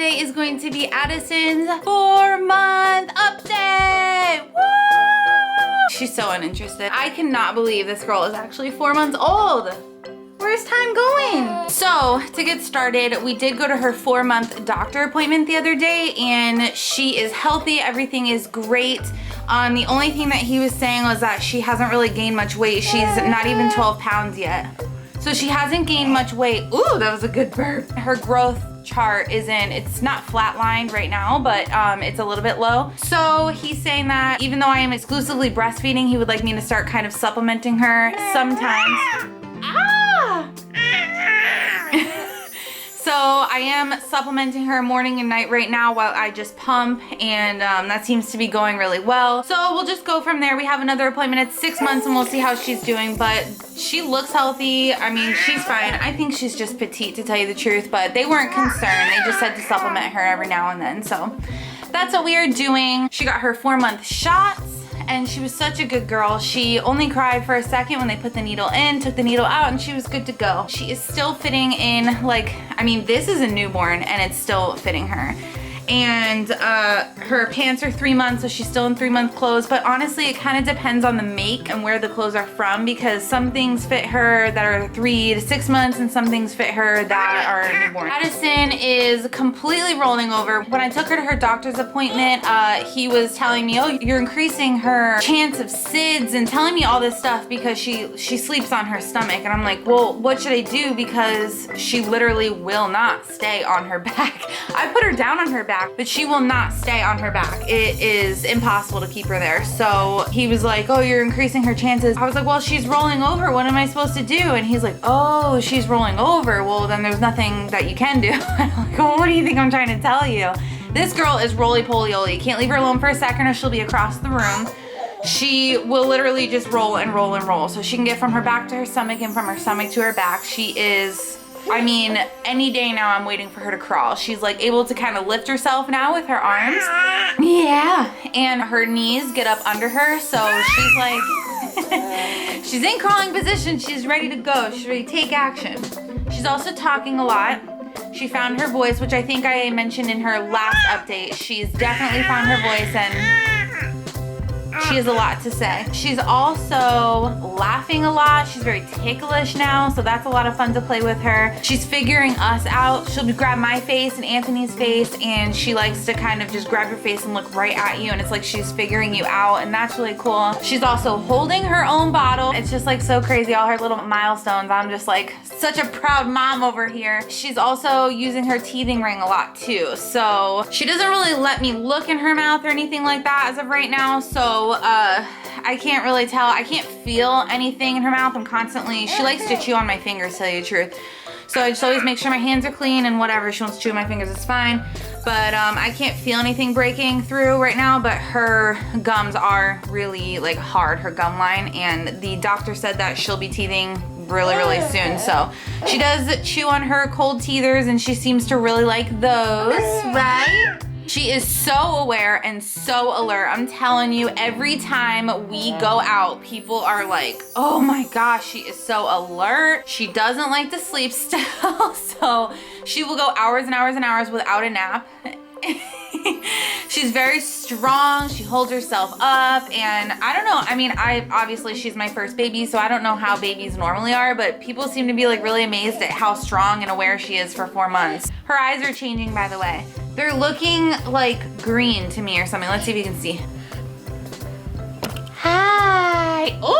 today is going to be Addison's 4-month update. Woo! She's so uninterested. I cannot believe this girl is actually 4 months old. Where's time going? So to get started, we did go to her 4-month doctor appointment the other day and she is healthy. Everything is great. The only thing that he was saying was that she hasn't really gained much weight. She's not even 12 pounds yet. So she hasn't gained much weight. Ooh, that was a good burp. Her growth chart it's not flatlined right now, but it's a little bit low. So he's saying that even though I am exclusively breastfeeding, he would like me to start kind of supplementing her sometimes. So I am supplementing her morning and night right now while I just pump, and that seems to be going really well. So we'll just go from there. We have another appointment at 6 months and we'll see how she's doing, but she looks healthy. I mean, she's fine. I think she's just petite, to tell you the truth, but they weren't concerned. They just said to supplement her every now and then. So that's what we are doing. She got her 4-month shots. And she was such a good girl. She only cried for a second when they put the needle in, took the needle out, and she was good to go. She is still fitting in, like, I mean, this is a newborn and it's still fitting her. And her pants are 3 months, so she's still in 3-month clothes. But honestly, it kind of depends on the make and where the clothes are from, because some things fit her that are 3 to 6 months and some things fit her that are newborn. Addison is completely rolling over. When I took her to her doctor's appointment, he was telling me, oh, you're increasing her chance of SIDS and telling me all this stuff because she sleeps on her stomach. And I'm like, well, what should I do? Because she literally will not stay on her back. I put her down on her back, but she will not stay on her back. It is impossible to keep her there. So he was like, oh, you're increasing her chances. I was like, well, she's rolling over. What am I supposed to do? And he's like, oh, she's rolling over. Well, then there's nothing that you can do. And I'm like, well, what do you think I'm trying to tell you? This girl is roly-poly-oly. You can't leave her alone for a second or she'll be across the room. She will literally just roll and roll and roll. So she can get from her back to her stomach and from her stomach to her back. She is, I mean, any day now I'm waiting for her to crawl. She's like able to kind of lift herself now with her arms. Yeah, and her knees get up under her, so she's like, she's in crawling position. She's ready to go. She's ready to take action. She's also talking a lot. She found her voice, which I think I mentioned in her last update. She's definitely found her voice and she has a lot to say. She's also laughing a lot. She's very ticklish now, so that's a lot of fun to play with her. She's figuring us out. She'll grab my face and Anthony's face, and she likes to kind of just grab your face and look right at you, and it's like she's figuring you out, and that's really cool. She's also holding her own bottle. It's just like so crazy, all her little milestones. I'm just like such a proud mom over here. She's also using her teething ring a lot too, so she doesn't really let me look in her mouth or anything like that as of right now, so I can't really tell. I can't feel anything in her mouth. She likes to chew on my fingers, to tell you the truth. So I just always make sure my hands are clean, and whatever she wants to chew on my fingers, it's fine. But I can't feel anything breaking through right now, but her gums are really like hard, her gum line, and the doctor said that she'll be teething really soon. So she does chew on her cold teethers and she seems to really like those, right? She is so aware and so alert. I'm telling you, every time we go out, people are like, oh my gosh, she is so alert. She doesn't like to sleep still, so she will go hours and hours and hours without a nap. She's very strong. She holds herself up, and I don't know. I mean, obviously she's my first baby, so I don't know how babies normally are, but people seem to be like really amazed at how strong and aware she is for 4 months. Her eyes are changing, by the way. They're looking like green to me or something. Let's see if you can see. Hi. Ooh.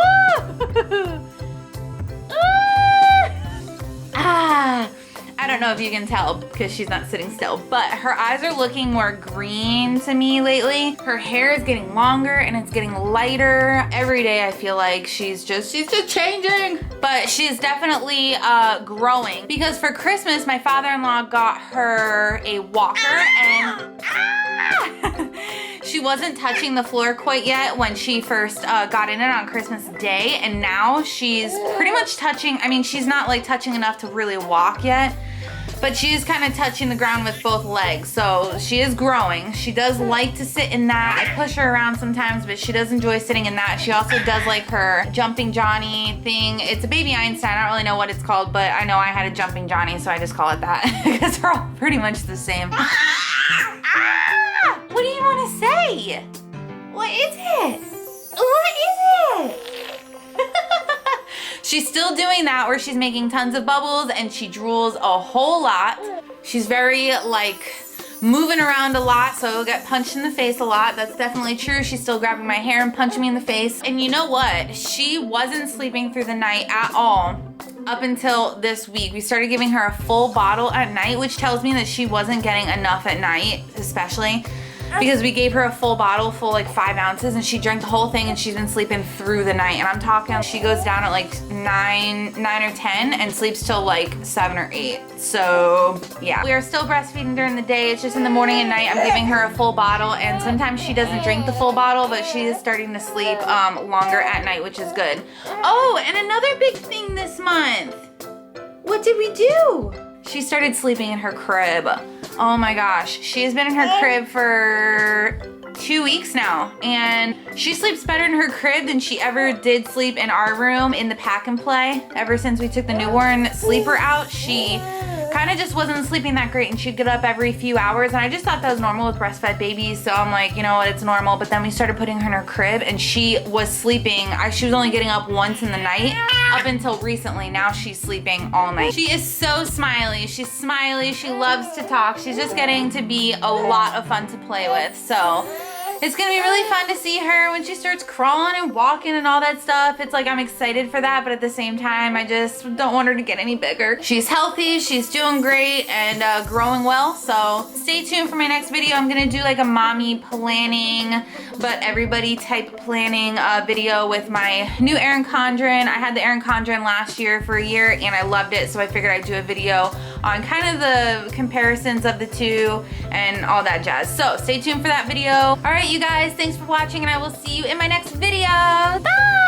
I don't know if you can tell because she's not sitting still, but her eyes are looking more green to me lately. Her hair is getting longer and it's getting lighter. Every day I feel like she's just changing. But she's definitely growing, because for Christmas my father-in-law got her a walker and she wasn't touching the floor quite yet when she first got in it on Christmas Day, and now she's pretty much touching. I mean, she's not like touching enough to really walk yet, but she is kind of touching the ground with both legs. So she is growing. She does like to sit in that. I push her around sometimes, but she does enjoy sitting in that. She also does like her jumping Johnny thing. It's a baby Einstein. I don't really know what it's called, but I know I had a jumping Johnny, so I just call it that because they're all pretty much the same. What do you want to say? What is it? What is it? She's still doing that where she's making tons of bubbles and she drools a whole lot. She's very like moving around a lot, so it'll get punched in the face a lot. That's definitely true. She's still grabbing my hair and punching me in the face. And you know what? She wasn't sleeping through the night at all up until this week. We started giving her a full bottle at night, which tells me that she wasn't getting enough at night, especially because we gave her a full bottle, full like 5 ounces, and she drank the whole thing and she's been sleeping through the night. And I'm talking, she goes down at like 9 or 10 and sleeps till like 7 or 8. So yeah, we are still breastfeeding during the day. It's just in the morning and night I'm giving her a full bottle, and sometimes she doesn't drink the full bottle, but she is starting to sleep longer at night, which is good. Oh, and another big thing this month. What did we do? She started sleeping in her crib. Oh my gosh, she has been in her crib for 2 weeks now, and she sleeps better in her crib than she ever did sleep in our room in the pack and play. Ever since we took the newborn sleeper out, she kind of just wasn't sleeping that great, and she'd get up every few hours, and I just thought that was normal with breastfed babies, so I'm like, you know what, it's normal. But then we started putting her in her crib and she was sleeping. She was only getting up once in the night up until recently. Now she's sleeping all night. She is so smiley. She's smiley. She loves to talk. She's just getting to be a lot of fun to play with. So it's gonna be really fun to see her when she starts crawling and walking and all that stuff. It's like I'm excited for that, but at the same time, I just don't want her to get any bigger. She's healthy, she's doing great, and growing well. So stay tuned for my next video. I'm gonna do like a mommy planning, but everybody type planning video with my new Erin Condren. I had the Erin Condren last year for a year and I loved it, so I figured I'd do a video on kind of the comparisons of the two and all that jazz. So stay tuned for that video. All right, you guys, thanks for watching, and I will see you in my next video. Bye!